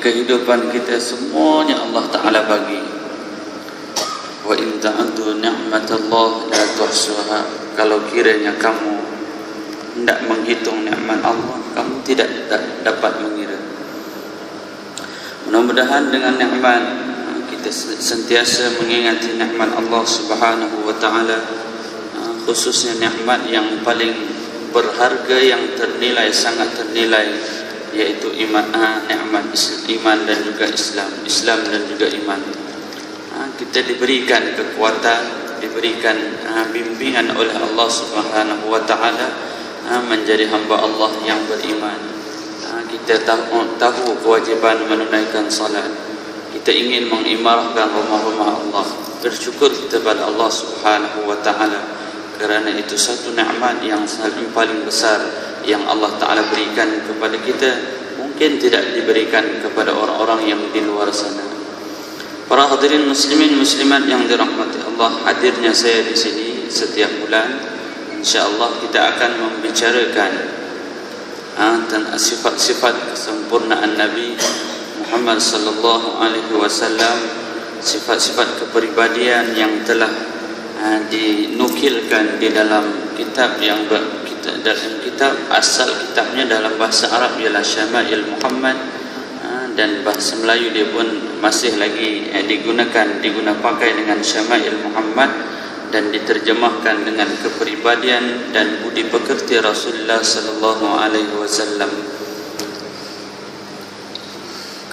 kehidupan kita semuanya Allah Ta'ala bagi. Wa in ta'uddu ni'matallah la tuhsuha. Kalau kiranya kamu hendak menghitung nikmat Allah, kamu tidak dapat mengira. Mudah-mudahan dengan nikmat kita sentiasa mengingati nikmat Allah Subhanahu wa Ta'ala, khususnya nikmat yang paling berharga, yang ternilai, sangat ternilai, yaitu nikmat iman dan juga Islam dan juga iman. Kita diberikan kekuatan, diberikan bimbingan oleh Allah Subhanahu wa Ta'ala menjadi hamba Allah yang beriman. Kita tahu kewajiban menunaikan salat. Kita ingin mengimarahkan rumah-rumah Allah. Bersyukur kita pada Allah Subhanahu wa Ta'ala, kerana itu satu nikmat yang paling besar yang Allah Ta'ala berikan kepada kita, mungkin tidak diberikan kepada orang-orang yang di luar sana. Para hadirin muslimin muslimat yang dirahmati Allah, hadirnya saya di sini setiap bulan, insya-Allah kita akan membicarakan tentang sifat-sifat kesempurnaan Nabi Muhammad sallallahu alaihi wasallam, sifat-sifat kepribadian yang telah dinukilkan di dalam kitab dalam kitab asal kitabnya dalam bahasa Arab ialah Syama'il Muhammad, dan bahasa Melayu dia pun masih lagi diguna pakai dengan Syama'il Muhammad, dan diterjemahkan dengan kepribadian dan budi pekerti Rasulullah sallallahu alaihi wasallam.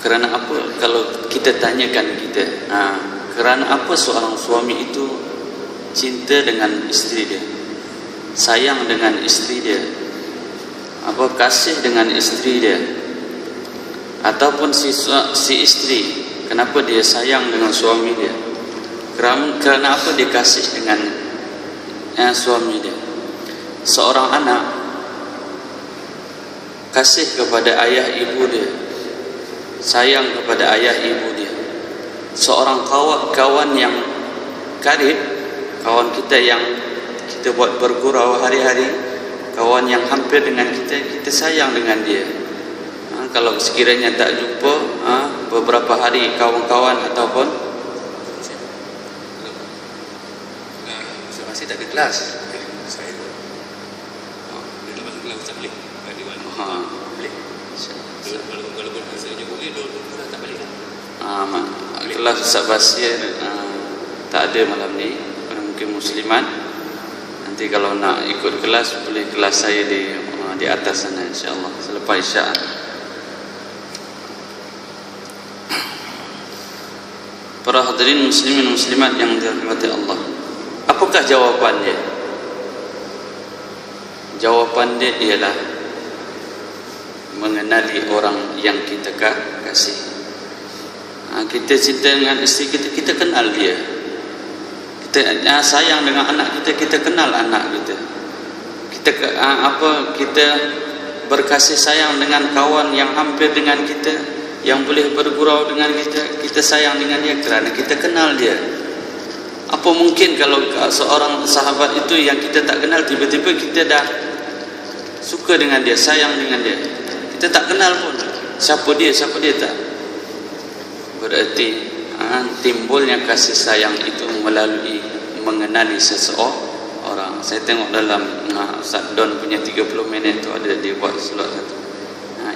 Kerana apa kalau kita tanyakan kerana apa seorang suami itu cinta dengan isteri dia, sayang dengan isteri dia, kasih dengan isteri dia, ataupun si istri kenapa dia sayang dengan suami dia, kerana apa dia kasih dengan suami dia. Seorang anak kasih kepada ayah ibu dia, sayang kepada ayah ibu dia. Seorang kawan yang karib, kawan kita yang kita buat bergurau hari-hari, kawan yang hampir dengan kita sayang dengan dia. Kalau sekiranya tak jumpa beberapa hari, kawan-kawan ataupun masih tak ada kelas, saya dia masuk kelas tak boleh di mana boleh. Walaupun saya juga boleh tak balik kelas Ustaz Basir tak ada malam ni, mungkin musliman. Nanti kalau nak ikut kelas boleh kelas saya di atas sana insya-Allah selepas isya. Para hadirin muslimin muslimat yang dirahmati Allah, apakah jawapan dia? Jawapan dia ialah mengenali orang yang kita kasih. Kita cinta dengan isteri kita, kita kenal dia. Kita sayang dengan anak kita, kita kenal anak kita. Kita berkasih sayang dengan kawan yang hampir dengan kita, yang boleh bergurau dengan kita sayang dengan dia kerana kita kenal dia. Apa mungkin kalau seorang sahabat itu yang kita tak kenal, tiba-tiba kita dah suka dengan dia, sayang dengan dia, kita tak kenal pun siapa dia tak. Berarti timbulnya kasih sayang itu melalui mengenali seseorang. Saya tengok dalam Ustaz Don punya 30 minit tu ada dia buat slot satu.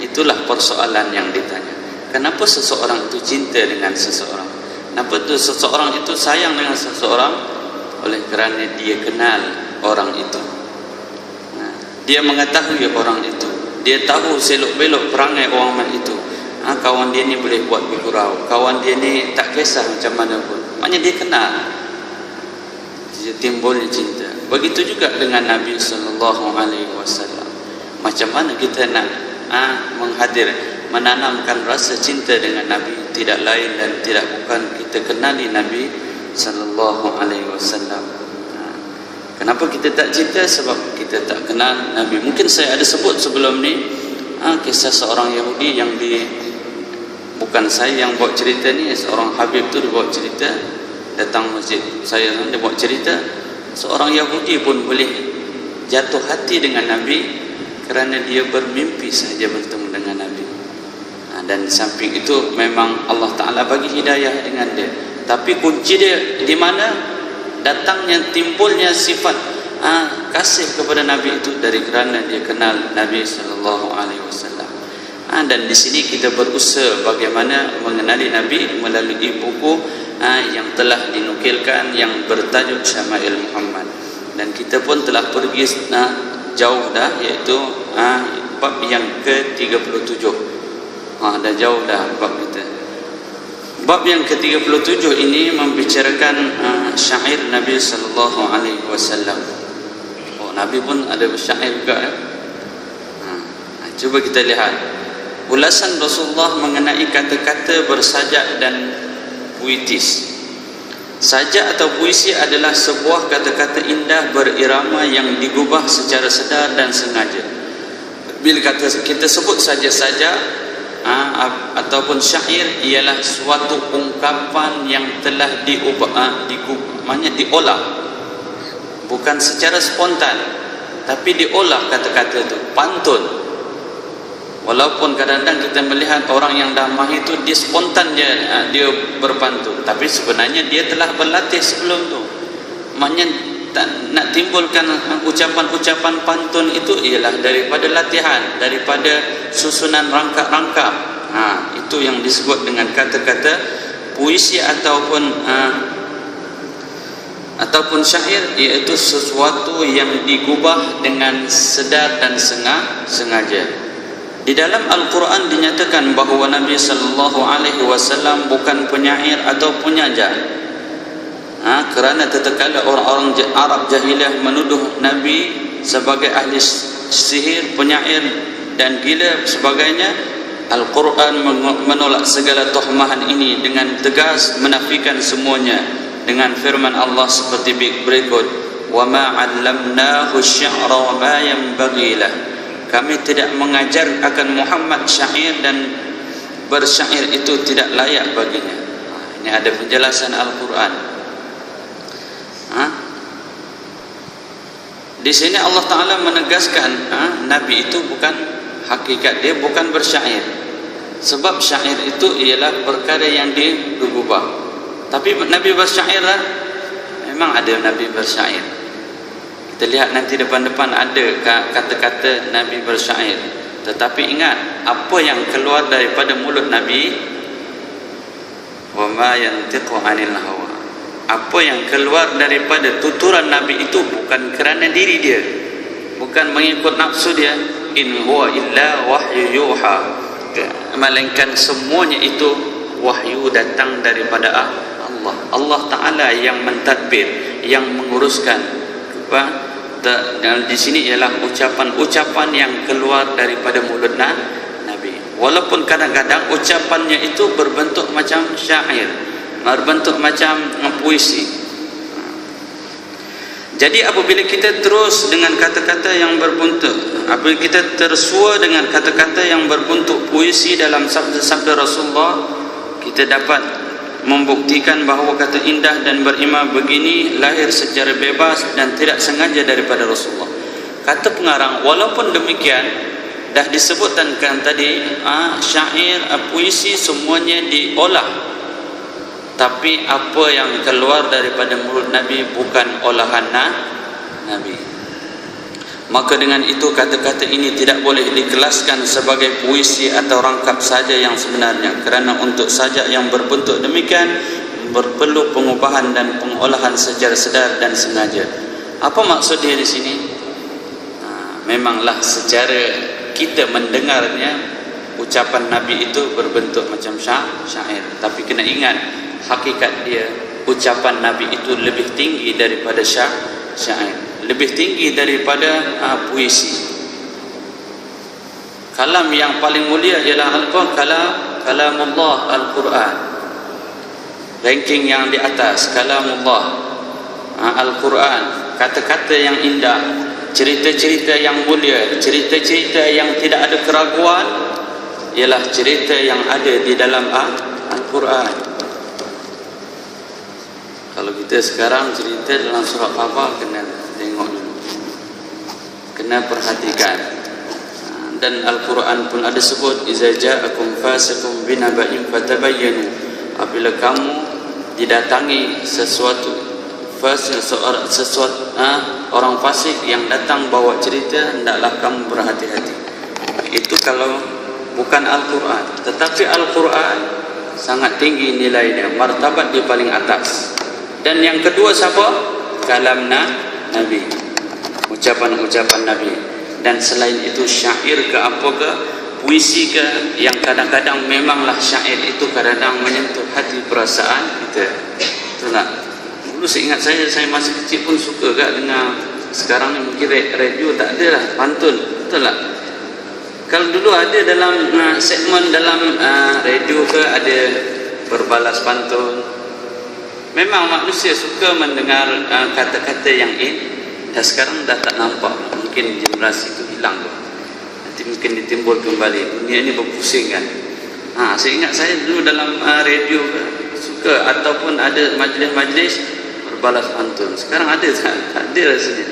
Itulah persoalan yang ditanya. Kenapa seseorang itu cinta dengan seseorang? Kenapa seseorang itu sayang dengan seseorang? Oleh kerana dia kenal orang itu. Dia mengetahui orang itu. Dia tahu selok-belok perangai orang itu. Kawan dia ni boleh buat bergurau, kawan dia ni tak kisah macam mana pun, maknanya dia kenal. Dia timbulnya cinta. Begitu juga dengan Nabi sallallahu alaihi wasallam. Macam mana kita nak menanamkan rasa cinta dengan Nabi? Tidak lain dan tidak bukan kita kenali Nabi sallallahu alaihi wasallam. Kenapa kita tak cinta? Sebab kita tak kenal Nabi. Mungkin saya ada sebut sebelum ni kisah seorang Yahudi yang bukan saya yang buat cerita ni, seorang Habib tu dia buat cerita, datang masjid saya, dia buat cerita seorang Yahudi pun boleh jatuh hati dengan Nabi kerana dia bermimpi saja bertemu dengan Nabi. Dan samping itu memang Allah Ta'ala bagi hidayah dengan dia. Tapi kunci dia di mana datangnya, timbulnya sifat kasih kepada Nabi itu dari kerana dia kenal Nabi sallallahu alaihi wasallam. Dan di sini kita berusaha bagaimana mengenali Nabi melalui buku yang telah dinukilkan yang bertajuk Syama'il Muhammad. Dan kita pun telah pergi jauh dah, iaitu bab yang ke-37. Dah jauh dah bab kita. Bab yang ke-37 ini membicarakan syair Nabi sallallahu alaihi wasallam. Nabi pun ada syair juga ya. Cuba kita lihat ulasan Rasulullah mengenai kata-kata bersajak dan puitis. Sajak atau puisi adalah sebuah kata-kata indah berirama yang digubah secara sedar dan sengaja. Bila kita sebut sajak-sajak ataupun syair, ialah suatu ungkapan yang telah diolah, bukan secara spontan, tapi diolah kata-kata itu, pantun. Walaupun kadang-kadang kita melihat orang yang dah mahir itu dia spontan dia berpantun, tapi sebenarnya dia telah berlatih sebelum tu. Maknanya nak timbulkan ucapan-ucapan pantun itu ialah daripada latihan, daripada susunan rangkap-rangkap. Itu yang disebut dengan kata-kata puisi ataupun syair, iaitu sesuatu yang digubah dengan sedar dan sengaja. Di dalam Al-Quran dinyatakan bahawa Nabi sallallahu alaihi wasallam bukan penyair atau penyaja. Kerana tatkala orang-orang Arab jahiliah menuduh Nabi sebagai ahli sihir, penyair dan gila sebagainya, Al-Quran menolak segala tuhmahan ini dengan tegas, menafikan semuanya dengan firman Allah seperti berikut, wa ma 'allamnahu asy-syi'ra wa ma yanbaghi lah. Kami tidak mengajar akan Muhammad syair, dan bersyair itu tidak layak baginya. Ini ada penjelasan Al-Quran. Di sini Allah Ta'ala menegaskan Nabi itu bukan hakikat, dia bukan bersyair. Sebab syair itu ialah perkara yang digubah. Tapi Nabi bersyair lah, memang ada Nabi bersyair. Kita lihat nanti depan-depan ada kata-kata Nabi bersyair. Tetapi ingat, apa yang keluar daripada mulut Nabi, wa ma yantiqu 'anil hawa, apa yang keluar daripada tuturan Nabi itu bukan kerana diri dia, bukan mengikut nafsu dia. In huwa illa wahyu yuha, melainkan semuanya itu wahyu datang daripada Allah. Allah Ta'ala yang mentadbir, yang menguruskan. Dan di sini ialah ucapan-ucapan yang keluar daripada mulut Nabi. Walaupun kadang-kadang ucapannya itu berbentuk macam syair, berbentuk macam puisi. Jadi apabila kita terus dengan kata-kata yang berbentuk, apabila kita tersua dengan kata-kata yang berbentuk puisi dalam sabda-sabda Rasulullah, kita dapat membuktikan bahawa kata indah dan berirama begini lahir secara bebas dan tidak sengaja daripada Rasulullah. Kata pengarang, walaupun demikian dah disebutkan tadi syair, puisi semuanya diolah, tapi apa yang keluar daripada mulut Nabi bukan olahan Nabi. Maka dengan itu kata-kata ini tidak boleh dikelaskan sebagai puisi atau rangkap saja yang sebenarnya, kerana untuk sajak yang berbentuk demikian perlu pengubahan dan pengolahan secara sedar dan sengaja. Apa maksud dia di sini? Memanglah secara kita mendengarnya ucapan Nabi itu berbentuk macam syair, tapi kena ingat hakikat dia, ucapan Nabi itu lebih tinggi daripada syair, lebih tinggi daripada puisi. Kalam yang paling mulia ialah kalamullah, Al-Quran. Ranking yang di atas kalamullah, Al-Quran, kata-kata yang indah, cerita-cerita yang mulia, cerita-cerita yang tidak ada keraguan, ialah cerita yang ada di dalam Al-Quran. Kalau kita sekarang cerita dalam surah apa, kena tengok dulu, kena perhatikan. dan Al-Quran pun ada sebut iza ja'akum fasiqun binaba'in fatabayyanu, apabila kamu didatangi orang fasik yang datang bawa cerita, hendaklah kamu berhati-hati. Itu kalau bukan Al-Quran. Tetapi Al-Quran sangat tinggi nilainya, martabat dia paling atas. Dan yang kedua siapa? Kalam Nabi, ucapan-ucapan Nabi. Dan selain itu syair ke apa ke, puisi ke, yang kadang-kadang memanglah syair itu kadang-kadang menyentuh hati perasaan kita. Betul tak? Dulu seingat saya masih kecil pun suka tak dengar. Sekarang ni mungkin radio tak ada lah pantun. Betul tak? Kalau dulu ada dalam segmen dalam radio ke, ada berbalas pantun. Memang manusia suka mendengar kata-kata yang dan sekarang dah tak nampak. Mungkin generasi itu hilang tu. Nanti mungkin ditimbul kembali. Dunia ini berpusing kan. Saya ingat saya dulu dalam radio suka, ataupun ada majlis-majlis berbalas pantun. Sekarang ada tak? Tak ada rasanya.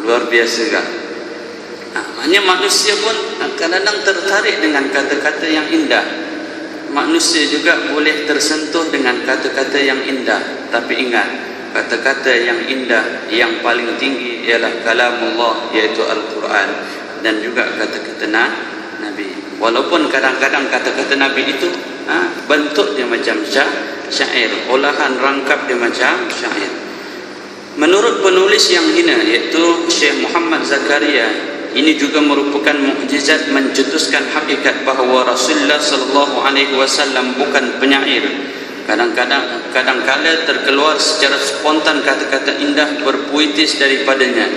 Luar biasa kan. Hanya manusia pun kadang-kadang tertarik dengan kata-kata yang indah. Manusia juga boleh tersentuh dengan kata-kata yang indah. Tapi ingat, kata-kata yang indah yang paling tinggi ialah kalamullah, iaitu Al-Quran, dan juga kata-kata Nabi. Walaupun kadang-kadang kata-kata Nabi itu bentuk dia macam syair, olahan rangkap dia macam syair. Menurut penulis yang hina, iaitu Syekh Muhammad Zakaria, ini juga merupakan mukjizat mencetuskan hakikat bahawa Rasulullah sallallahu alaihi wasallam bukan penyair. Kadang-kala terkeluar secara spontan kata-kata indah berpuitis daripadanya.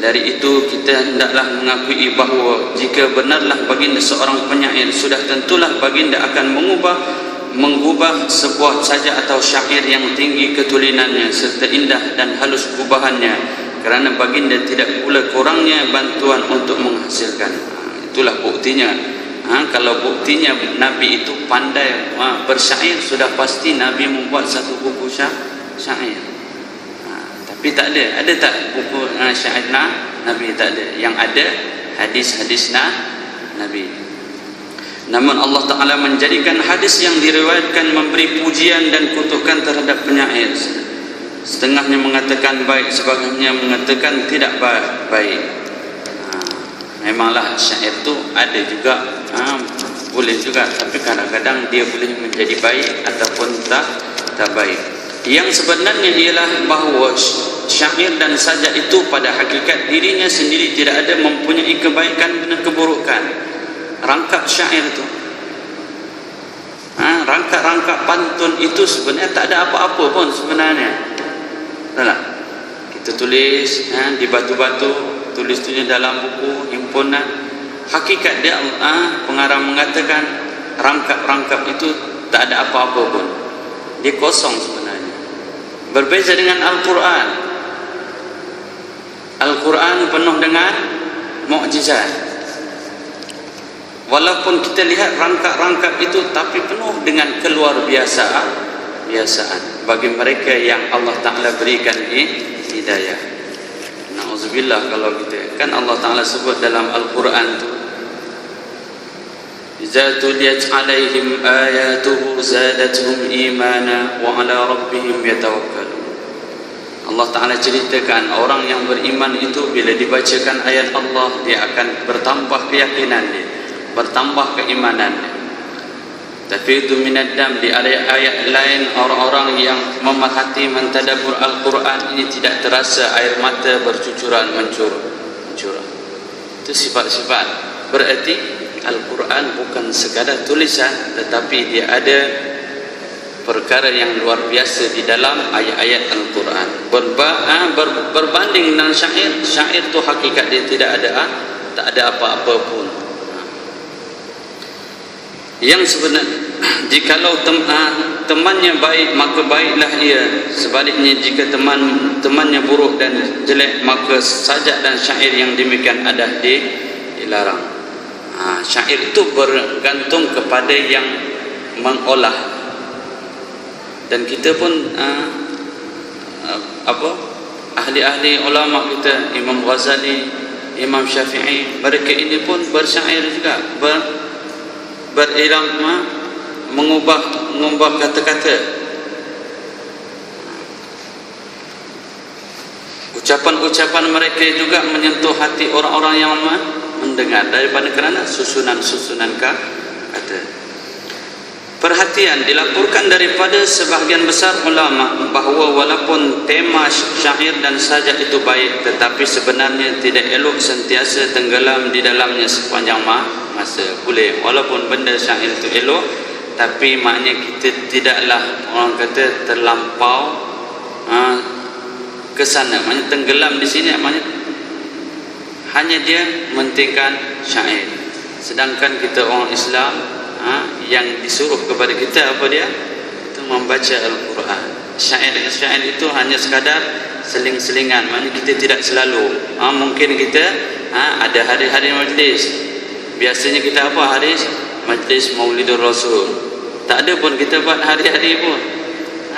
Dari itu kita hendaklah mengakui bahawa jika benarlah baginda seorang penyair, sudah tentulah baginda akan mengubah sebuah sajak atau syair yang tinggi ketulinannya serta indah dan halus gubahannya, kerana baginda tidak pula kurangnya bantuan untuk menghasilkan. Itulah buktinya. Kalau buktinya Nabi itu pandai bersyair, sudah pasti Nabi membuat satu buku syair. Tapi tak ada. Ada tak buku syair Nabi? Tak ada. Yang ada hadis-hadis Nabi. Namun Allah Ta'ala menjadikan hadis yang diriwayatkan memberi pujian dan kutukan terhadap penyair. Setengahnya mengatakan baik, sebagainya mengatakan tidak baik. Memanglah syair itu ada juga, boleh juga, tapi kadang-kadang dia boleh menjadi baik ataupun tak baik. Yang sebenarnya ialah bahawa syair dan sajak itu pada hakikat dirinya sendiri tidak ada mempunyai kebaikan dan keburukan. Rangkap syair itu, rangkap pantun itu sebenarnya tak ada apa-apa pun sebenarnya. Tak? Kita tulis di batu-batu, tulis-tulis dalam buku himpunan. Hakikat dia pengarang mengatakan rangkap-rangkap itu tak ada apa-apa pun. Dia kosong sebenarnya. Berbeza dengan Al-Quran. Al-Quran penuh dengan mukjizat. Walaupun kita lihat rangkap-rangkap itu, tapi penuh dengan keluar biasaan bagi mereka yang Allah Ta'ala berikan hidayah. Na'udzubillah kalau kita, kan Allah Ta'ala sebut dalam Al-Quran tu, iza tuliyat alaihim ayatuhu zadatuhum imana wa ala rabbihim yatawakkalun. Allah Ta'ala ceritakan orang yang beriman itu bila dibacakan ayat Allah, dia akan bertambah keyakinan dia, bertambah keimanannya. Tapi itu minadam, di ayat-ayat lain orang-orang yang memerhati mentadabbur Al-Quran ini tidak terasa air mata bercucuran mencurah. Itu sifat-sifat. Berarti Al-Quran bukan sekadar tulisan, tetapi dia ada perkara yang luar biasa di dalam ayat-ayat Al-Quran. Berbanding dengan syair itu hakikat dia tak ada apa-apa pun. Yang sebenarnya, jikalau temannya baik, maka baiklah ia. Sebaliknya, jika temannya buruk dan jelek, maka sajak dan syair yang demikian ada dilarang. Syair itu bergantung kepada yang mengolah. Dan kita pun ahli-ahli ulama kita, Imam Ghazali, Imam Syafi'i, mereka ini pun bersyair juga, berirama, mengubah kata-kata. Ucapan-ucapan mereka juga menyentuh hati orang-orang yang mendengar daripada kerana susunan-susunan kata. Perhatian, dilaporkan daripada sebahagian besar ulama bahawa walaupun tema syair dan sajak itu baik, tetapi sebenarnya tidak elok sentiasa tenggelam di dalamnya sepanjang masa. Boleh, walaupun benda syair itu elok, tapi maknanya kita tidaklah, orang kata, terlampau ke sana. Maknanya tenggelam di sini, maknanya hanya dia mentingkan syair. Sedangkan kita orang Islam, yang disuruh kepada kita apa dia? Itu membaca Al-Quran. Syair dengan syair itu hanya sekadar seling-selingan. Maknanya kita tidak selalu. Mungkin kita ada hari-hari majlis. Biasanya kita apa hari? Majlis Maulidur Rasul. Tak ada pun kita buat hari-hari pun.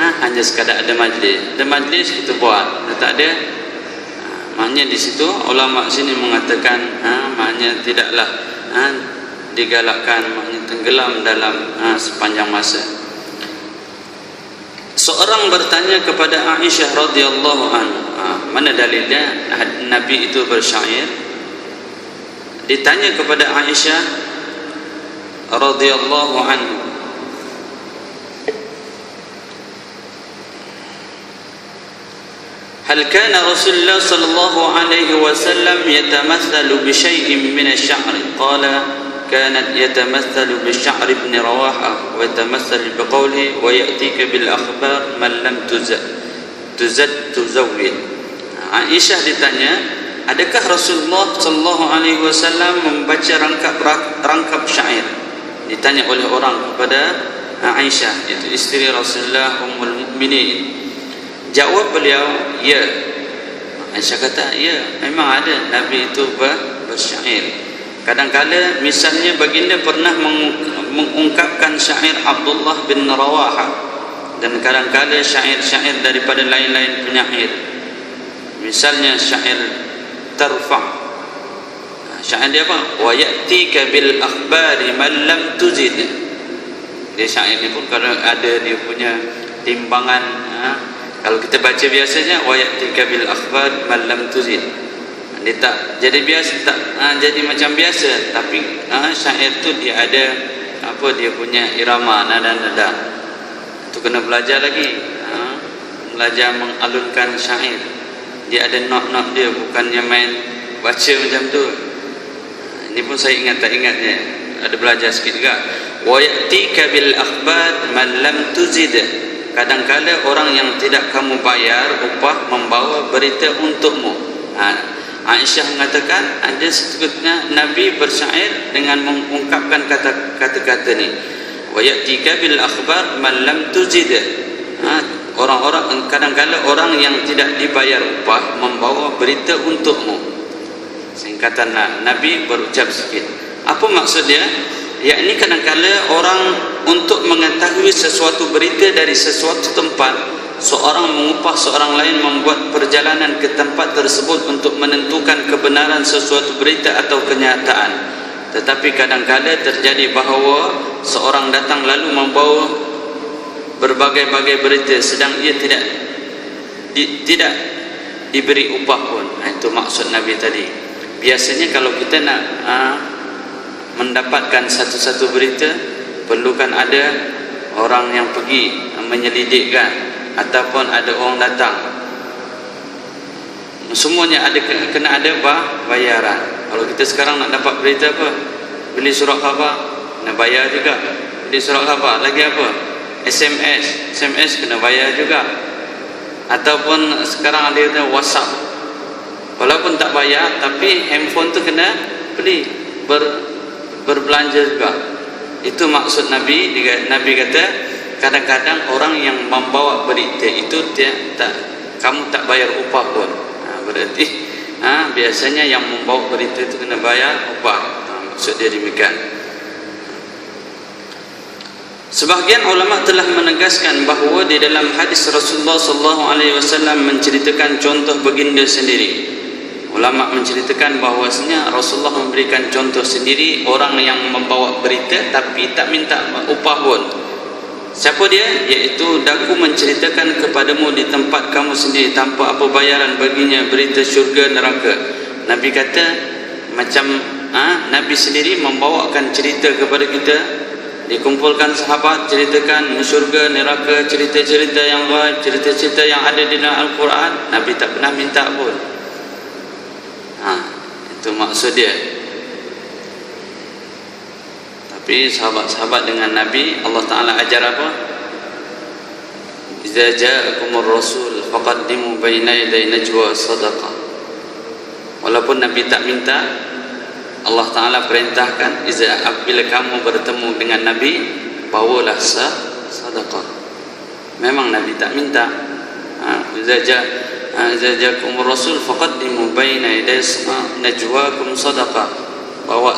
Hanya sekadar ada majlis. Ada majlis kita buat. Tak ada. Maknanya di situ ulama sini mengatakan maknanya tidaklah digalakkan, maknanya tenggelam dalam sepanjang masa. Seorang bertanya kepada Aisyah radhiyallahu anha, mana dalilnya Nabi itu bersyair? Ditanya kepada Aisyah radhiyallahu anha, hal kana Rasulullah sallallahu alaihi wasallam yatamathalu bi syai'in min asy-sya'ri? Qala كانت يتمثل بالشعر ابن رواحة ويتمثل بقوله ويأتيك بالأخبار من لم تزود. Aisyah ditanya, adakah Rasulullah sallallahu alaihi wasallam membaca rangkap syair? Ditanya oleh orang kepada Aisyah, iaitu isteri Rasulullah Ummul Mukminin. Jawab beliau, ya. Aisyah kata, ya, memang ada Nabi itu bersyair. Kadang-kala misalnya baginda pernah mengungkapkan syair Abdullah bin Rawaha, dan kadang-kala syair-syair daripada lain-lain penyair. Misalnya syair Tarfa'. Syair dia apa? Wa ya'tika bil akhbari man lam tuzid. Dia syair ni pun kalau ada dia punya timbangan. Kalau kita baca biasanya wa ya'tika bil akhbari man lam tuzid. Dia tak jadi biasa, tak jadi macam biasa, tapi syair tu dia ada apa, dia punya irama, nada-nada. Itu kena belajar lagi, belajar mengalunkan syair. Dia ada not-not dia, bukannya main baca macam tu. Ini pun saya ingat tak ingatnya, ada belajar sikit juga. Wa ya'tika bil akhbar man lam tuzid. Kadang-kala orang yang tidak kamu bayar upah membawa berita untukmu. Aisyah mengatakan ada setengah Nabi bersyair dengan mengungkapkan kata-kata ni. Wa ya'tika bil akhbar man lam tuzid. Orang-orang, kadang-kala orang yang tidak dibayar upah membawa berita untukmu. Singkatan Nabi berucap sikit. Apa maksud dia? Yakni kadang-kala orang untuk mengetahui sesuatu berita dari sesuatu tempat, seorang mengupah seorang lain membuat perjalanan ke tempat tersebut untuk menentukan kebenaran sesuatu berita atau kenyataan. Tetapi kadang-kadang terjadi bahawa seorang datang lalu membawa berbagai-bagai berita sedang ia tidak diberi upah pun. Itu maksud Nabi tadi. Biasanya kalau kita nak mendapatkan satu-satu berita, perlukan ada orang yang pergi menyelidikkan, ataupun ada orang datang. Semuanya ada, kena ada bayaran. Kalau kita sekarang nak dapat berita apa, beli surat khabar, kena bayar juga. Beli surat khabar, lagi apa, SMS kena bayar juga. Ataupun sekarang ada WhatsApp, walaupun tak bayar, tapi handphone tu kena beli, berbelanja juga. Itu maksud Nabi. Nabi kata kadang-kadang orang yang membawa berita itu kamu tak bayar upah pun. Berarti biasanya yang membawa berita itu kena bayar upah. Maksud dia demikian. Sebahagian ulama telah menegaskan bahawa di dalam hadis Rasulullah sallallahu alaihi wasallam menceritakan contoh baginda sendiri. Ulama menceritakan bahawasanya Rasulullah memberikan contoh sendiri orang yang membawa berita tapi tak minta upah pun. Siapa dia? Iaitu daku menceritakan kepadamu di tempat kamu sendiri tanpa apa bayaran baginya berita syurga neraka. Nabi kata macam Nabi sendiri membawakan cerita kepada kita, dikumpulkan sahabat ceritakan syurga neraka, cerita-cerita yang gaib, cerita-cerita yang ada di dalam Al-Quran. Nabi tak pernah minta pun. Itu maksud dia. Tapi sahabat-sahabat dengan Nabi, Allah Ta'ala ajar apa? Iza ja'akumur rasul faqaddimu baina yaday najwa sadaqah. Walaupun Nabi tak minta, Allah Ta'ala perintahkan, apabila kamu bertemu dengan Nabi, bawalah sedekah. Memang Nabi tak minta. Idza ja'akum rasul faqaddimu baina yaday najwaakum sadaqah. Bawa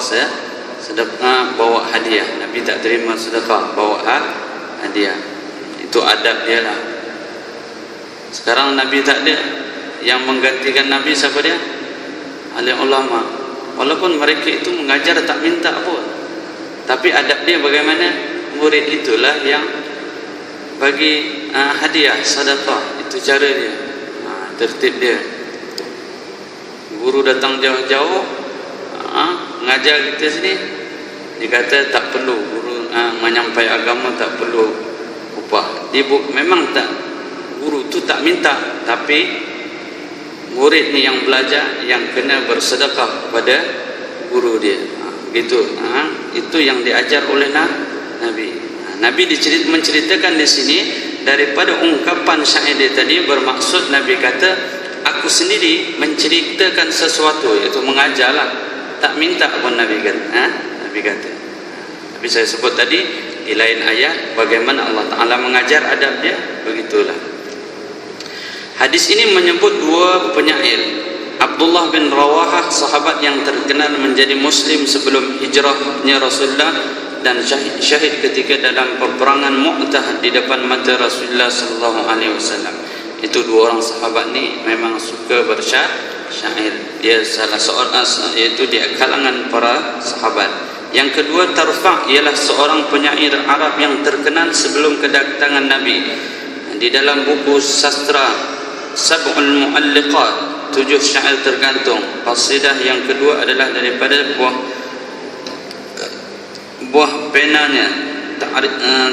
sedekah, bawa hadiah. Nabi tak terima sedekah, bawa hadiah. Itu adab dia lah. Sekarang Nabi tak ada. Yang menggantikan Nabi siapa dia? Alim ulama. Walaupun mereka itu mengajar tak minta pun, tapi adab dia bagaimana? Murid itulah yang bagi hadiah, sedekah. Itu cara dia, tertib dia. Guru datang jauh-jauh mengajar kita sini, dia kata tak perlu guru menyampaikan agama, tak perlu upah. Dia memang tak, guru tu tak minta, tapi murid ni yang belajar yang kena bersedekah kepada guru dia. Gitu. Itu yang diajar oleh Nabi. Nabi menceritakan di sini daripada ungkapan syair dia tadi, bermaksud Nabi kata aku sendiri menceritakan sesuatu, iaitu mengajarlah, tak minta pun Nabi kata. Nabi kata. Tapi saya sebut tadi di lain ayat bagaimana Allah Ta'ala mengajar adab dia, begitulah. Hadis ini menyebut dua penyair, Abdullah bin Rawahah, sahabat yang terkenal menjadi muslim sebelum hijrahnya Rasulullah, dan syahid ketika dalam peperangan Mu'tah di depan mata Rasulullah sallallahu alaihi wasallam. Itu dua orang sahabat ni memang suka bersyair. Dia salah seorang, iaitu di kalangan para sahabat. Yang kedua, Tarfa' ialah seorang penyair Arab yang terkenal sebelum kedatangan Nabi. Di dalam buku sastra Sab'ul Mu'alliqat, 7 syair tergantung. Qasidah yang kedua adalah daripada buah penanya.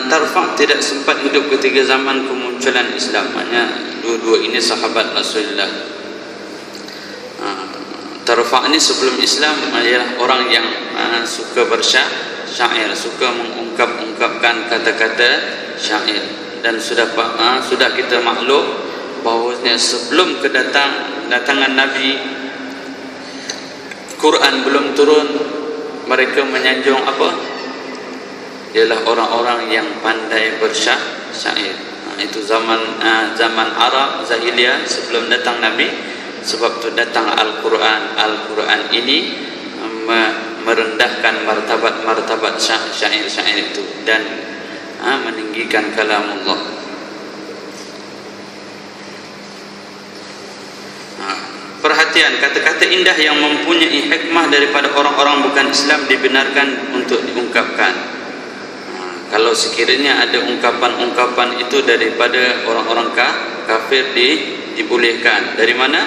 Tarfa' tidak sempat hidup ketika zaman kemunculan Islam. Hanya dua-dua ini sahabat Rasulullah. Tarfa' ini sebelum Islam adalah orang yang suka bersyair, suka mengungkapkan kata-kata syair. Dan sudah kita maklum bahawasanya sebelum kedatangan Nabi, Quran belum turun, mereka menyanjung apa? Ialah orang-orang yang pandai bersyair. Itu zaman Arab Zahiliyah sebelum datang Nabi. Sebab itu datang Al-Quran. Al-Quran ini merendahkan martabat syair-syair itu dan meninggikan kalamullah. Perhatian, kata-kata indah yang mempunyai hikmah daripada orang-orang bukan Islam dibenarkan untuk diungkapkan. Kalau sekiranya ada ungkapan-ungkapan itu daripada orang-orang kafir dibolehkan. Dari mana?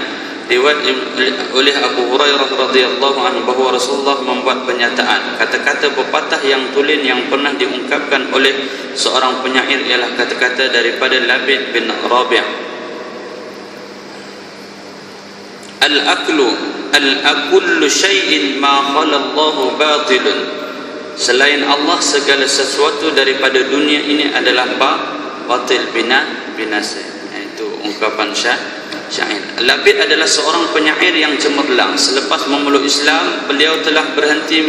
Diriwayatkan oleh Abu Hurairah radhiyallahu anhu bahwa Rasulullah membuat pernyataan, kata-kata pepatah yang tulen yang pernah diungkapkan oleh seorang penyair ialah kata-kata daripada Labid bin Rabi'. Al-akullu syai'in ma khalallahu batilun. Selain Allah, segala sesuatu daripada dunia ini adalah batil, binasa. Itu ungkapan syair. Labid adalah seorang penyair yang cemerlang. Selepas memeluk Islam, beliau telah berhenti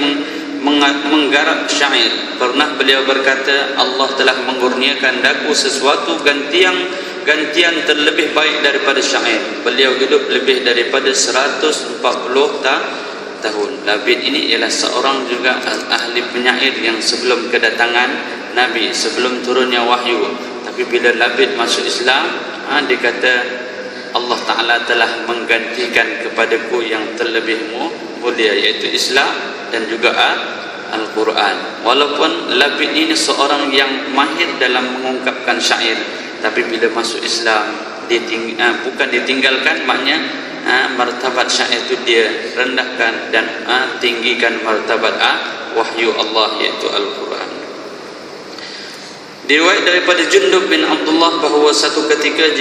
menggarap syair. Pernah beliau berkata, Allah telah mengurniakan daku sesuatu gantian terlebih baik daripada syair. Beliau hidup lebih daripada 140 tahun. Labid ini ialah seorang juga ahli penyair yang sebelum kedatangan Nabi, sebelum turunnya wahyu. Tapi bila Labid masuk Islam, dia kata Allah Ta'ala telah menggantikan kepadaku yang terlebih mulia, yaitu Islam dan juga Al-Quran. Walaupun Labid ini seorang yang mahir dalam mengungkapkan syair, tapi bila masuk Islam bukan ditinggalkan, maknanya martabat syair itu dia rendahkan dan tinggikan martabat wahyu Allah, yaitu Al-Quran. Diriwayat daripada Jundub bin Abdullah bahawa satu ketika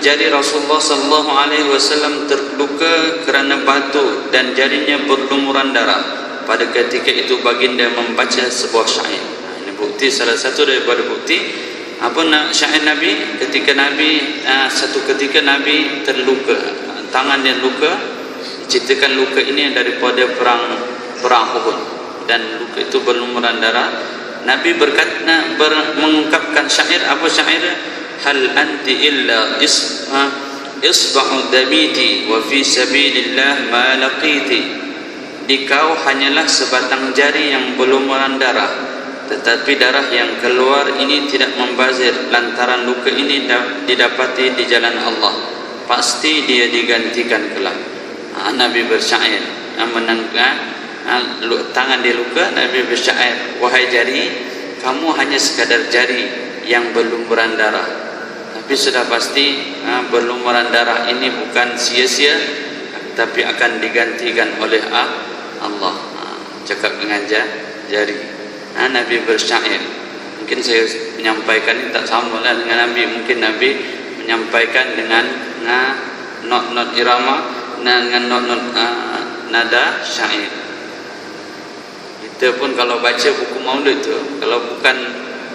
jari Rasulullah sallallahu alaihi wasallam terluka kerana batu dan jarinya berlumuran darah. Pada ketika itu baginda membaca sebuah syair. Ini bukti, salah satu daripada bukti syair Nabi. Ketika Nabi satu ketika Nabi terluka, tangan dia luka, diceritakan luka ini daripada perang Uhud, dan luka itu berlumuran darah. Nabi berkata, mengungkapkan syair. Apa syair? Hal anti illa isba'u dhabiti wa fi sabilillah ma laqiti. Dikau hanyalah sebatang jari yang berlumuran darah, tetapi darah yang keluar ini tidak membazir lantaran luka ini didapati di jalan Allah. Pasti dia digantikan kelak. Nabi bersyair, tangan dia luka, Nabi bersyair, wahai jari, kamu hanya sekadar jari yang berlumuran darah, tapi sudah pasti berlumuran darah ini bukan sia-sia, tapi akan digantikan oleh Allah. Cakap dengan jari. Nabi bersyair. Mungkin saya menyampaikan ini tak sama lah dengan Nabi. Mungkin Nabi menyampaikan dengan not-not irama, dengan not-not nada syair. Kita pun kalau baca buku maulid tu, kalau bukan,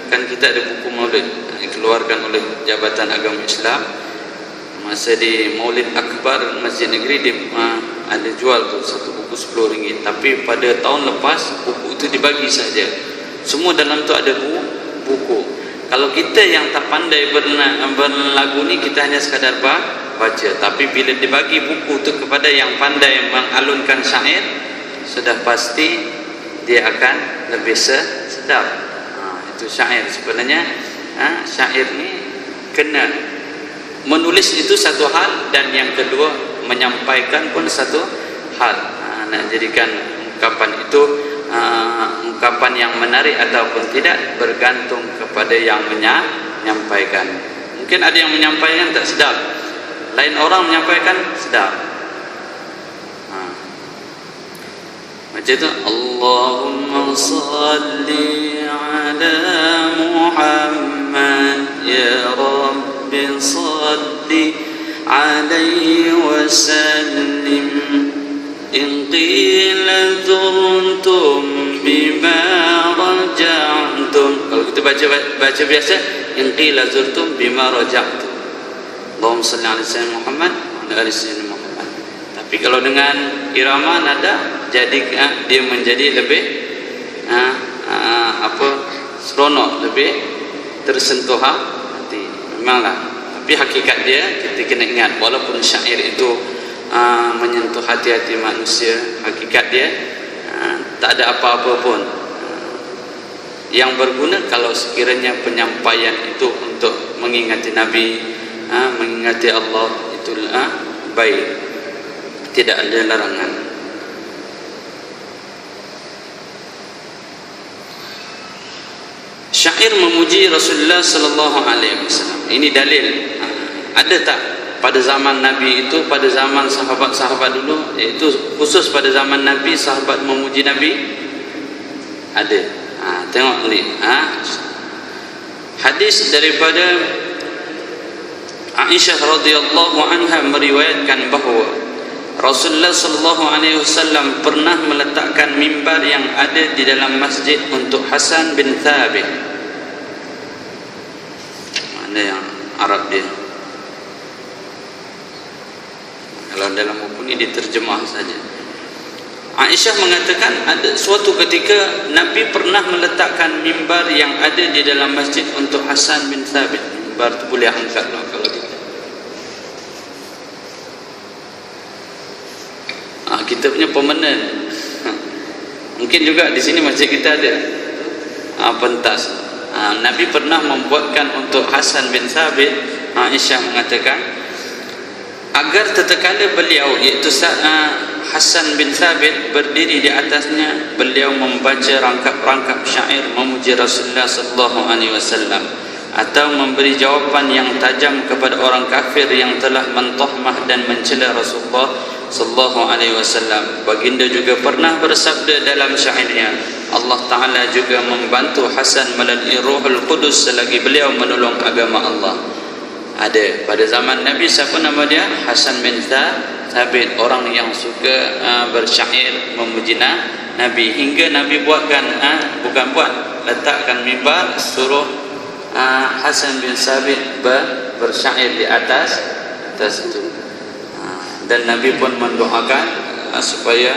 kan kita ada buku maulid dikeluarkan oleh Jabatan Agama Islam. Masa di Maulid Akbar Masjid Negeri ada jual tu satu buku RM10. Tapi pada tahun lepas buku itu dibagi saja. Semua dalam tu ada buku. Kalau kita yang tak pandai berlagu ni, kita hanya sekadar baca. Tapi bila dibagi buku tu kepada yang pandai mengalunkan syair, sudah pasti dia akan lebih sedap. Itu syair sebenarnya. Syair ni kena menulis itu satu hal, dan yang kedua menyampaikan pun satu hal. Nak jadikan ungkapan itu ungkapan yang menarik ataupun tidak bergantung kepada yang menyampaikan. Mungkin ada yang menyampaikan tak sedap, lain orang menyampaikan sedap. Macam itu, Allahumma salli ala Muhammad ya Rabb salli alaihi wasallim in qila zurtum bima raja'tum. Kalau kita baca biasa, in qila zurtum bima raja'tum, Allahumma salli ala sayyidina Muhammad wa ala sayyidina Muhammad. Tapi kalau dengan irama nada, jadi dia menjadi lebih seronok, lebih tersentuh hati. Memanglah, tapi hakikat dia kita kena ingat, walaupun syair itu menyentuh hati-hati manusia, hakikat dia tak ada apa-apa pun yang berguna kalau sekiranya penyampaian itu untuk mengingati Nabi, mengingati Allah, itu baik, tidak ada larangan. Syair memuji Rasulullah sallallahu alaihi wasallam. Ini dalil. Ada tak pada zaman Nabi itu, pada zaman sahabat-sahabat dulu, iaitu khusus pada zaman Nabi sahabat memuji Nabi? Ada. Tengok ni. Hadis daripada Aisyah radhiyallahu anha meriwayatkan bahawa Rasulullah sallallahu alaihi wasallam pernah meletakkan mimbar yang ada di dalam masjid untuk Hasan bin Thabit. Mana yang Arab dia? Kalau dalam buku ini diterjemah saja. Aisyah mengatakan ada suatu ketika Nabi pernah meletakkan mimbar yang ada di dalam masjid untuk Hasan bin Thabit. Mimbar tu boleh angkat lah kalau kita. Kita punya permanent. Mungkin juga di sini masjid kita ada pentas. Nabi pernah membuatkan untuk Hasan bin Thabit. Aisyah mengatakan agar tatkala beliau iaitu Hasan bin Thabit berdiri di atasnya, beliau membaca rangkap-rangkap syair memuji Rasulullah sallallahu alaihi wasallam atau memberi jawapan yang tajam kepada orang kafir yang telah mentahmah dan mencela Rasulullah sallallahu alaihi wasallam. Baginda juga pernah bersabda dalam syairnya, Allah Taala juga membantu Hasan melalui Ruhul Qudus selagi beliau menolong agama Allah. Ada pada zaman Nabi, siapa nama dia? Hasan bin Thabit, orang yang suka bersyair memuji Nabi, hingga Nabi letakkan mimbar suruh Hasan bin Thabit bersyair di atas itu. Dan Nabi pun mendoakan supaya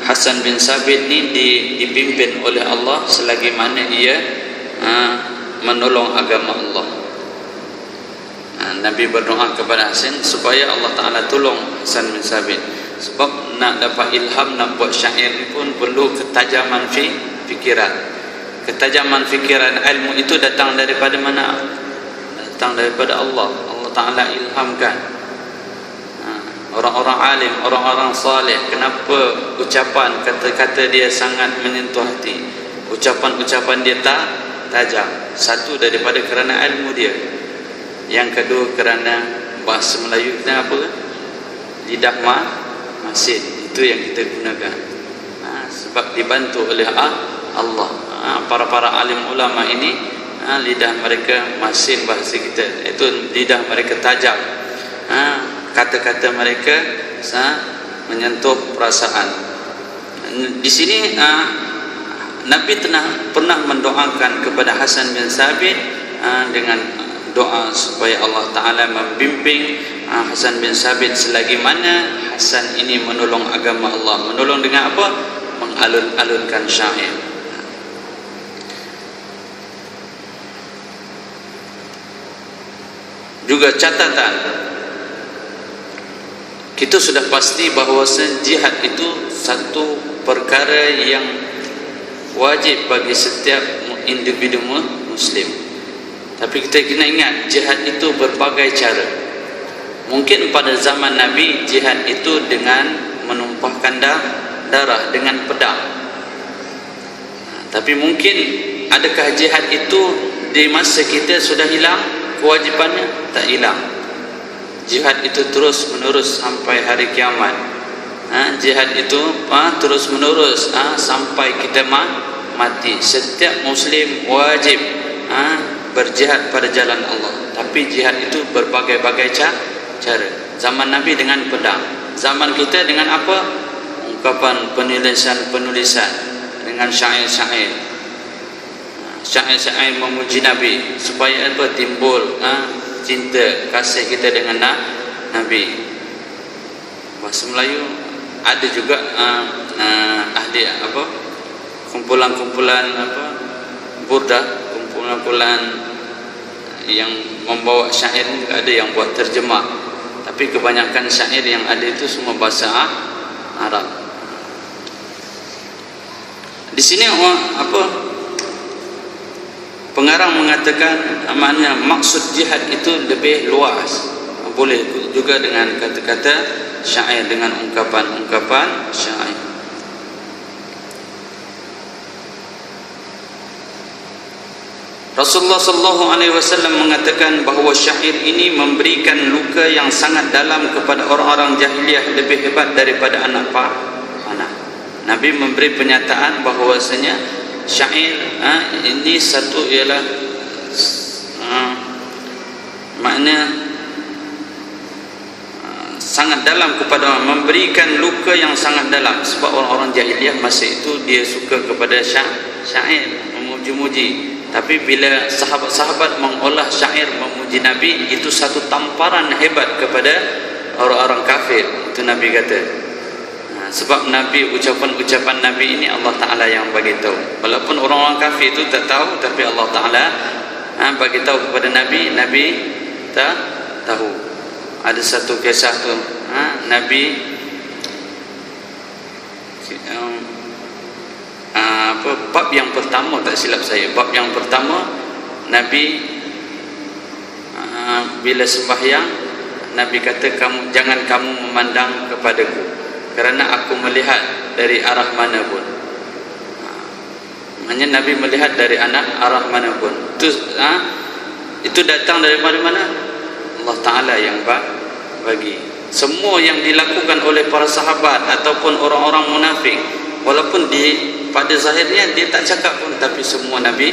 Hasan bin Thabit ni dipimpin oleh Allah selagi mana ia menolong agama Allah. Nabi berdoa kepada Hasan supaya Allah Ta'ala tolong Hasan bin Thabit. Sebab nak dapat ilham, nak buat syair ni pun perlu ketajaman fikiran. Ketajaman fikiran, ilmu itu datang daripada mana? Datang daripada Allah. Allah Ta'ala ilhamkan orang-orang alim, orang-orang saleh. Kenapa ucapan, kata-kata dia sangat menyentuh hati, ucapan-ucapan dia tajam? Satu, daripada kerana ilmu dia. Yang kedua, kerana bahasa Melayu kita apa? Lidah masin. Itu yang kita gunakan. Sebab dibantu oleh Allah. Para alim ulama ini lidah mereka masin bahasa kita. Itu lidah mereka tajam. Kata-kata mereka menyentuh perasaan. Di sini Nabi pernah mendoakan kepada Hasan bin Thabit dengan doa supaya Allah Ta'ala membimbing Hasan bin Thabit selagi mana Hasan ini menolong agama Allah. Menolong dengan apa? Mengalun-alunkan syair. Juga catatan, kita sudah pasti bahawa jihad itu satu perkara yang wajib bagi setiap individu Muslim. Tapi kita kena ingat, jihad itu berbagai cara. Mungkin pada zaman Nabi, jihad itu dengan menumpahkan darah, dengan pedang. Tapi mungkin adakah jihad itu di masa kita sudah hilang kewajipannya? Tak hilang. Jihad itu terus menerus sampai hari kiamat. Jihad itu terus menerus sampai kita mati. Setiap Muslim wajib berjihad pada jalan Allah. Tapi jihad itu berbagai-bagai cara. Zaman Nabi dengan pedang, zaman kita dengan apa? Ungkapan, penulisan dengan syair-syair memuji Nabi supaya apa? Timbul cinta kasih kita dengan Nabi. Bahasa Melayu ada juga ahli kumpulan-kumpulan burdah, kumpulan yang membawa syair, ada yang buat terjemah, tapi kebanyakan syair yang ada itu semua bahasa Arab. Di sini pengarang mengatakan maknanya maksud jihad itu lebih luas. Boleh juga dengan kata-kata syair, dengan ungkapan-ungkapan syair. Rasulullah sallallahu alaihi wasallam mengatakan bahawa syair ini memberikan luka yang sangat dalam kepada orang-orang jahiliyah, lebih hebat daripada anak panah. Nabi memberi pernyataan bahawasanya syair ini satu ialah makna sangat dalam kepada memberikan luka yang sangat dalam. Sebab orang-orang jahiliyah masa itu dia suka kepada syair, memuji-muji. Tapi bila sahabat-sahabat mengolah syair memuji Nabi, itu satu tamparan hebat kepada orang-orang kafir. Itu Nabi kata. Sebab Nabi, ucapan-ucapan Nabi ini Allah Ta'ala yang bagi tahu. Walaupun orang-orang kafir itu tak tahu, tapi Allah Ta'ala bagi tahu kepada Nabi. Nabi tak tahu. Ada satu kisah tu, Nabi bab yang pertama, tak silap saya, bab yang pertama Nabi bila sembahyang, Nabi kata, jangan kamu memandang kepadaku, kerana aku melihat dari arah mana pun. Maknanya Nabi melihat dari arah mana pun. Itu datang dari mana? Allah Ta'ala yang bagi. Semua yang dilakukan oleh para sahabat ataupun orang-orang munafik, walaupun pada zahirnya dia tak cakap pun, tapi semua Nabi,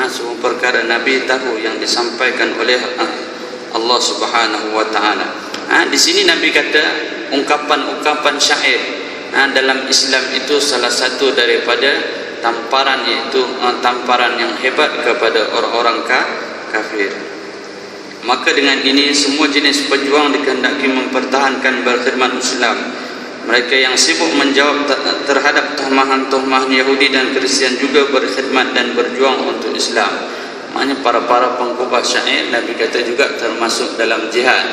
semua perkara Nabi tahu yang disampaikan oleh Allah Subhanahu wa Ta'ala. Di sini Nabi kata ungkapan-ungkapan syair dalam Islam itu salah satu daripada tamparan, iaitu tamparan yang hebat kepada orang-orang kafir. Maka dengan ini semua jenis pejuang dikehendaki mempertahankan berkhidmat Islam. Mereka yang sibuk menjawab terhadap tuhmahan-tuhmahan Yahudi dan Kristian juga berkhidmat dan berjuang untuk Islam. Maknanya para pengubah syair, Nabi kata juga termasuk dalam jihad,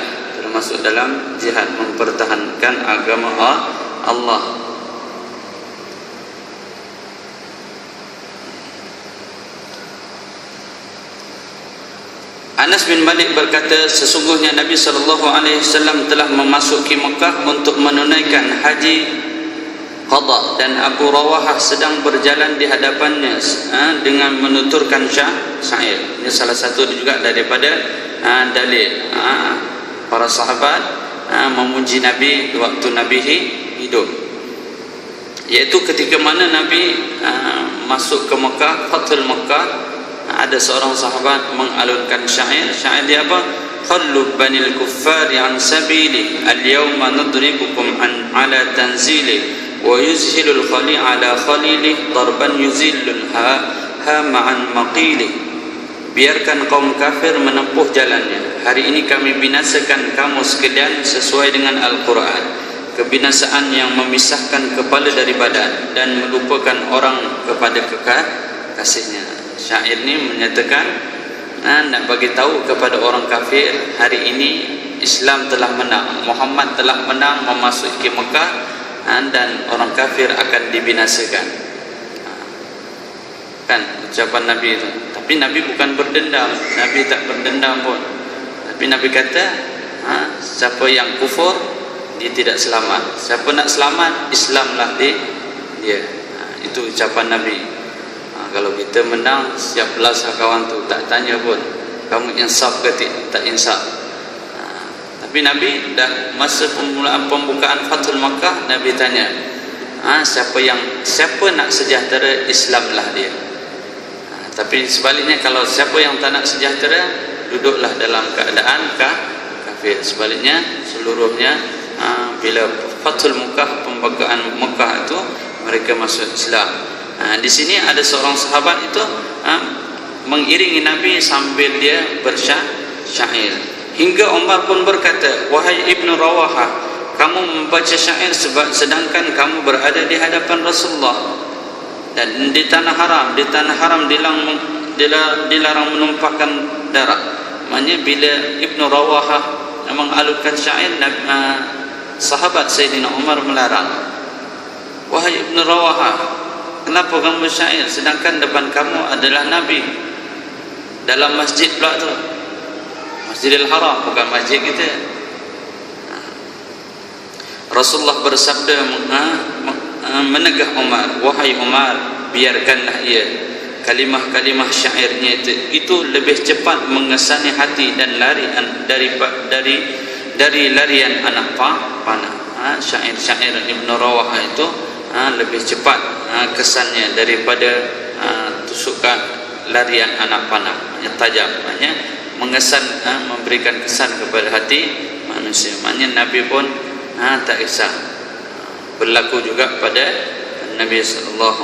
mempertahankan agama Allah. Anas bin Malik berkata, sesungguhnya Nabi SAW telah memasuki Mekah untuk menunaikan haji qada, dan Abu Rawahah sedang berjalan di hadapannya dengan menuturkan syair. Ini salah satu juga daripada dalil para sahabat memuji Nabi waktu Nabi hidup, yaitu ketika mana Nabi masuk ke Mekah, Fathul Mekah, ada seorang sahabat mengalunkan syair dia apa? Khallu banil kuffari an sabili al-yawma nadribukum ala tanzili wa yuzhilul khali ala khalili darban yuzillul ha ma'an maqili. Biarkan kaum kafir menempuh jalannya. Hari ini kami binasakan kamu sekalian sesuai dengan Al-Quran. Kebinasaan yang memisahkan kepala dari badan dan melupakan orang kepada kekasihnya. Syair ini menyatakan, nak bagi tahu kepada orang kafir, hari ini Islam telah menang, Muhammad telah menang memasuki Mekah, dan orang kafir akan dibinasakan. Kan ucapan Nabi itu. Tapi Nabi bukan berdendam, Nabi tak berdendam pun. Tapi Nabi kata, siapa yang kufur dia tidak selamat. Siapa nak selamat, Islamlah dia. Itu ucapan Nabi. Kalau kita menang, siap belas kawan tu, tak tanya pun kamu insaf ke tak insaf. Tapi Nabi dah masa pembukaan Fathul Makkah, Nabi tanya, siapa nak sejahtera, Islamlah dia. Tapi sebaliknya, kalau siapa yang tak nak sejahtera, duduklah dalam keadaan kafir. Sebaliknya seluruhnya, bila Fathul Makkah, pembukaan Makkah itu, mereka masuk Islam. Di sini ada seorang sahabat itu mengiringi Nabi sambil dia bersyair. Hingga Umar pun berkata, wahai Ibnu Rawahah, kamu membaca syair sedangkan kamu berada di hadapan Rasulullah dan di tanah haram dilarang menumpahkan darah. Maknanya bila Ibnu Rawahah mengalunkan syair, sahabat Sayyidina Umar melarang. Wahai Ibnu Rawahah, kenapa kamu syair sedangkan depan kamu adalah Nabi dalam masjid pula tu, Masjidil Haram, bukan masjid kita. Rasulullah bersabda menegah Umar, wahai Umar, biarkanlah ia, kalimah-kalimah syairnya itu lebih cepat mengesani hati dan lari dari larian anak panah. Syair-syair Ibnu Rawahah itu lebih cepat kesannya daripada tusukan larian anak panah yang tajam. Maknanya mengesan, memberikan kesan kepada hati manusia. Maknanya Nabi pun tak kisah. Berlaku juga pada Nabi SAW.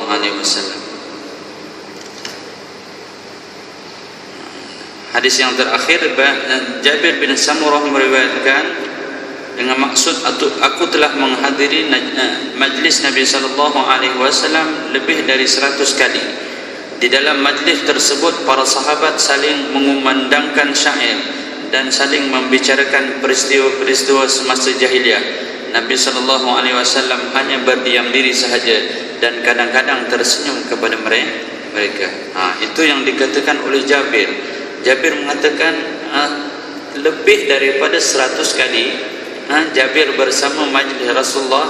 Hadis yang terakhir, Jabir bin Samurah meriwayatkan dengan maksud, aku telah menghadiri majlis Nabi SAW lebih dari 100 kali. Di dalam majlis tersebut para sahabat saling mengumandangkan syair dan saling membicarakan peristiwa-peristiwa semasa jahiliyah. Nabi SAW hanya berdiam diri sahaja dan kadang-kadang tersenyum kepada mereka. Itu yang dikatakan oleh Jabir. Jabir mengatakan, lebih daripada 100 kali Jabir bersama majlis Rasulullah,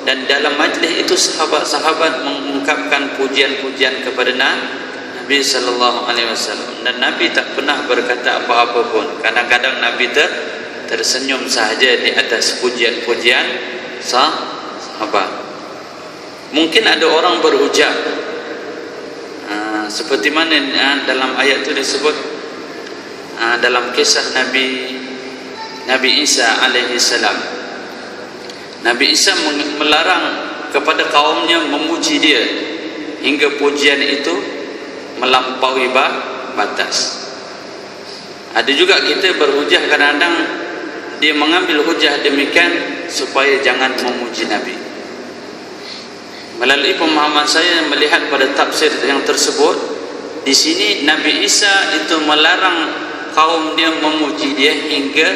dan dalam majlis itu sahabat-sahabat mengungkapkan pujian-pujian kepada Nabi sallallahu alaihi wasallam, dan Nabi tak pernah berkata apa-apa pun. Kadang-kadang Nabi tersenyum sahaja di atas pujian-pujian sahabat. Mungkin ada orang berucap seperti mana dalam ayat itu disebut dalam kisah Nabi Isa alaihi salam. Nabi Isa melarang kepada kaumnya memuji dia hingga pujian itu melampaui batas. Ada juga kita berhujah, kadang-kadang dia mengambil hujah demikian supaya jangan memuji Nabi. Melalui pemahaman saya melihat pada tafsir yang tersebut, di sini Nabi Isa itu melarang kaum dia memuji dia hingga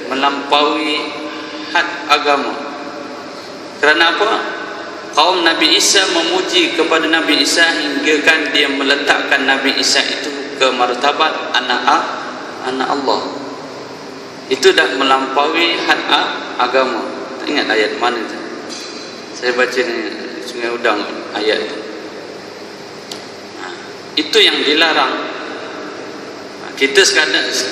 melampaui had agama. Kerana apa? Kaum Nabi Isa memuji kepada Nabi Isa hingga kan dia meletakkan Nabi Isa itu ke martabat anak Allah. Itu dah melampaui had agama. Ingat ayat mana itu? Saya baca ni Sungai Udang ayat itu. Itu yang dilarang. Kita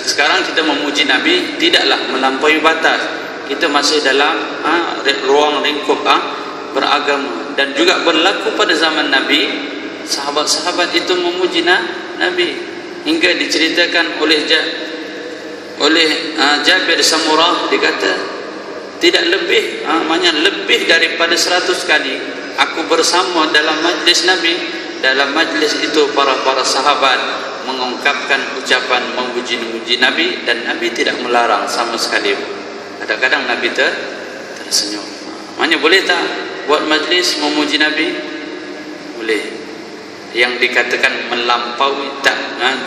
sekarang kita memuji Nabi tidaklah melampaui batas. Kita masih dalam ruang lingkup beragama, dan juga berlaku pada zaman Nabi. Sahabat-sahabat itu memuji Nabi hingga diceritakan oleh Jabir Samurah, dikata tidak lebih lebih daripada 100 kali aku bersama dalam majlis Nabi. Dalam majlis itu para sahabat mengungkapkan ucapan memuji Nabi, dan Nabi tidak melarang sama sekali. Kadang-kadang Nabi tersenyum. Maknanya boleh tak buat majlis memuji Nabi? Boleh. Yang dikatakan melampaui,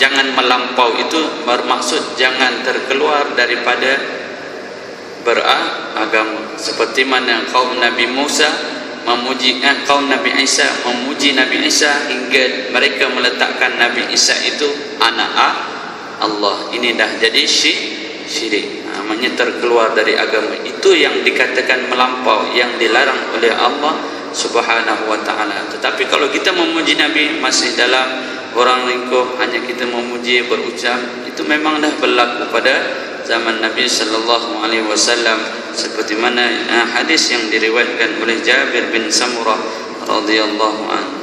jangan melampau itu bermaksud jangan terkeluar daripada beragama. Seperti mana kaum Nabi Musa memuji kaum Nabi Isa memuji Nabi Isa hingga mereka meletakkan Nabi Isa itu anak Allah. Ini dah jadi syirik. Namanya terkeluar dari agama. Itu yang dikatakan melampau, yang dilarang oleh Allah Subhanahu wa taala. Tetapi kalau kita memuji Nabi masih dalam orang lingkup hanya kita memuji berucap, itu memang dah berlaku pada zaman Nabi sallallahu alaihi wasallam, seperti mana hadis yang diriwayatkan oleh Jabir bin Samurah radhiyallahu anhu.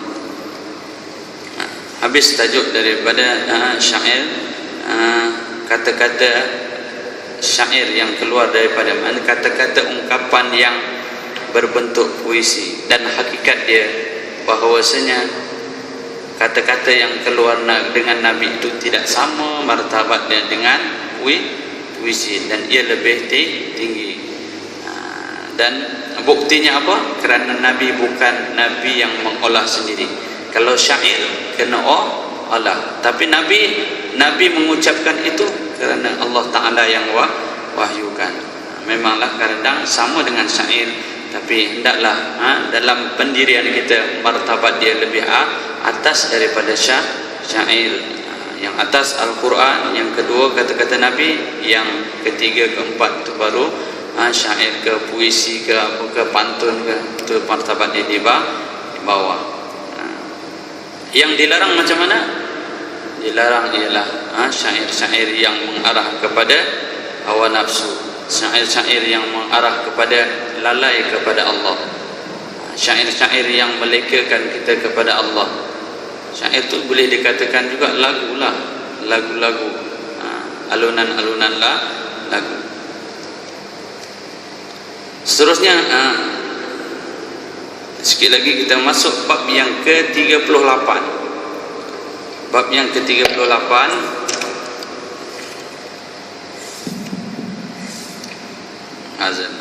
Habis tajuk daripada syair, kata-kata syair yang keluar daripada kata-kata ungkapan yang berbentuk puisi, dan hakikat dia bahawasanya kata-kata yang keluar dengan Nabi itu tidak sama martabatnya dengan puisi, dan ia lebih tinggi. Dan buktinya apa? Kerana Nabi bukan Nabi yang mengolah sendiri. Kalau syair kena olah, tapi Nabi mengucapkan itu kerana Allah Ta'ala yang wahyukan. Memanglah kadang sama dengan syair, tapi hendaklah dalam pendirian kita martabat dia lebih atas daripada syair. Yang atas Al-Quran, yang kedua kata-kata Nabi, yang ketiga keempat itu baru syair ke puisi ke apa ke pantun ke, itu martabat dia di bawah. Yang dilarang macam mana? Dilarang ialah syair-syair yang mengarah kepada hawa nafsu, syair-syair yang mengarah kepada lalai kepada Allah, syair-syair yang melekakan kita kepada Allah. Syair itu boleh dikatakan juga lagu-lagu, alunan-alunan lagu. Seterusnya, sikit lagi kita masuk bab yang ke-38. Bab yang ke-38, azan.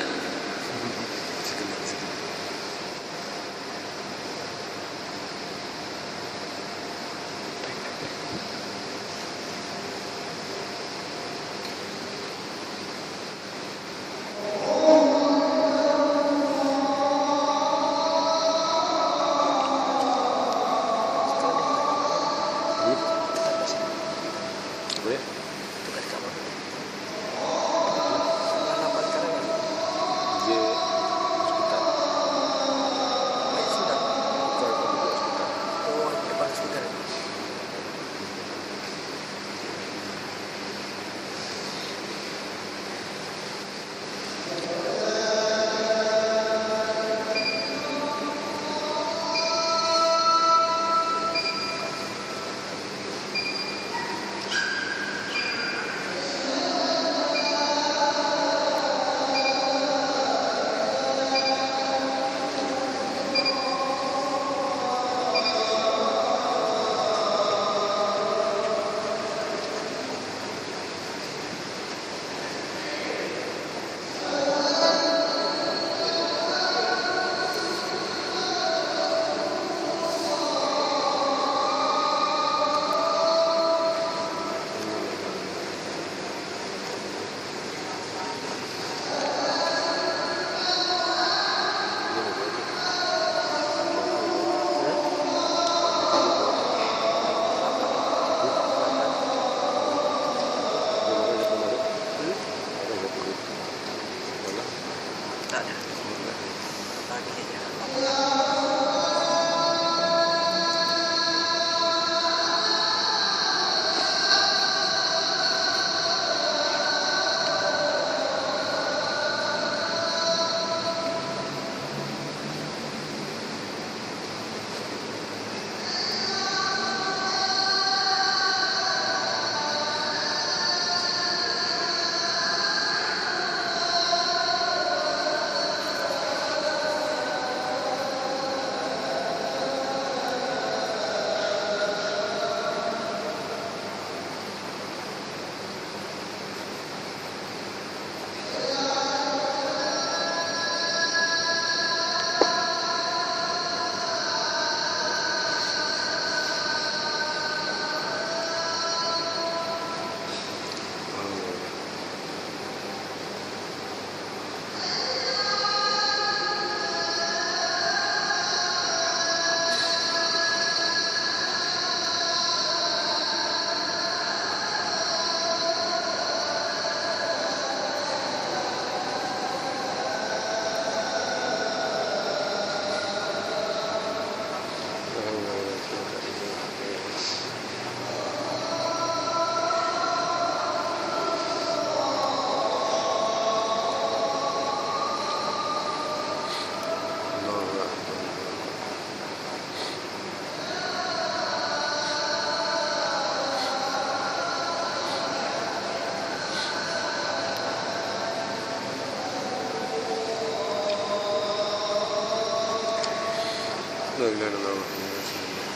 لا إله إلا الله.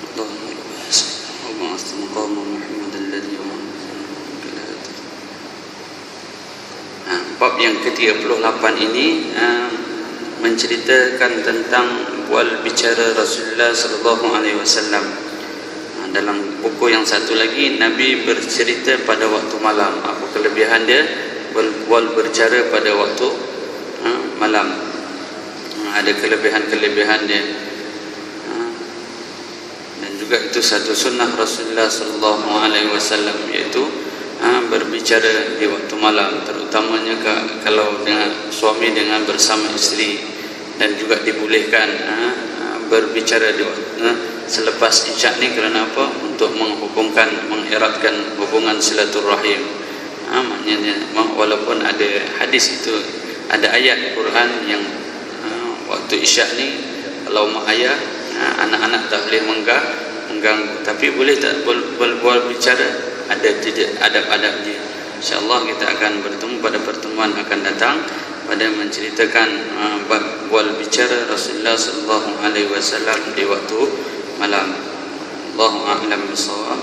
اللهم أصل مقام محمد الذي bab yang ke-38 ini menceritakan tentang wal bicara Rasulullah sallallahu alaihi wasallam. Dalam buku yang satu lagi, Nabi bercerita pada waktu malam. Apa kelebihan dia? Wal berbicara pada waktu malam. Ada kelebihan-kelebihan dia. Dan juga itu satu sunnah Rasulullah sallallahu alaihi wasallam, iaitu berbicara di waktu malam, terutamanya kalau dengan suami dengan bersama isteri, dan juga dibolehkan berbicara di selepas isyak ni. Kerana apa? Untuk menghubungkan, mengeratkan hubungan silaturahim. Maknanya walaupun ada hadis itu, ada ayat Quran yang waktu isyak ni kalau mak ayah anak-anak tak boleh mengganggu, tapi boleh tak berbual bicara, ada tidak adab-adabnya. InsyaAllah kita akan bertemu pada pertemuan akan datang pada menceritakan wal bicara Rasulullah sallallahu alaihi wasallam di waktu malam. Allahu a'lam bissawab.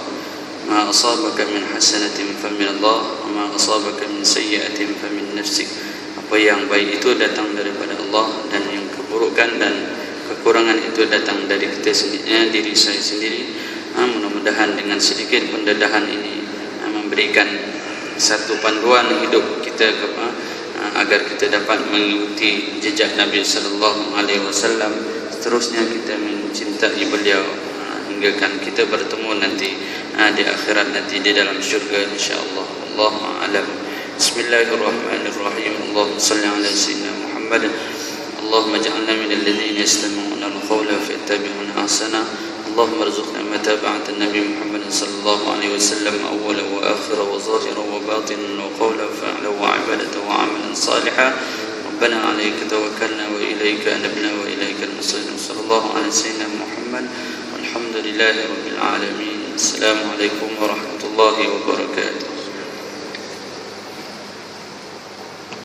Ma asabaka min hasanatin fa min Allah, wa ma asabaka min sayyi'atin fa min nafsik. Apa yang baik itu datang daripada Allah, dan yang keburukan dan kekurangan itu datang dari kita sendiri, diri saya sendiri. Mudah-mudahan dengan sedikit pendedahan ini memberikan satu panduan hidup kita agar kita dapat mengikuti jejak Nabi sallallahu alaihi wasallam. Seterusnya kita mencintai beliau hinggakan kita bertemu nanti di akhirat nanti di dalam syurga insyaallah. Allahu a'lam. Bismillahirrahmanirrahim. Allahumma shalli ala sayyidina Muhammad. Allahumma ij'alna minal ladzina yastami'una al-qawla fayattabi'una ahsana. اللهم ارزقنا متابعة النبي محمد صلى الله عليه وسلم أولا وآخرا وظاهرا وباطنا وقولا وفعلا وعبادة وعملا صالحا. ربنا عليك توكلنا وإليك أنبنا وإليك المصير. صلى الله على سيدنا محمد والحمد لله رب العالمين. السلام عليكم ورحمة الله وبركاته.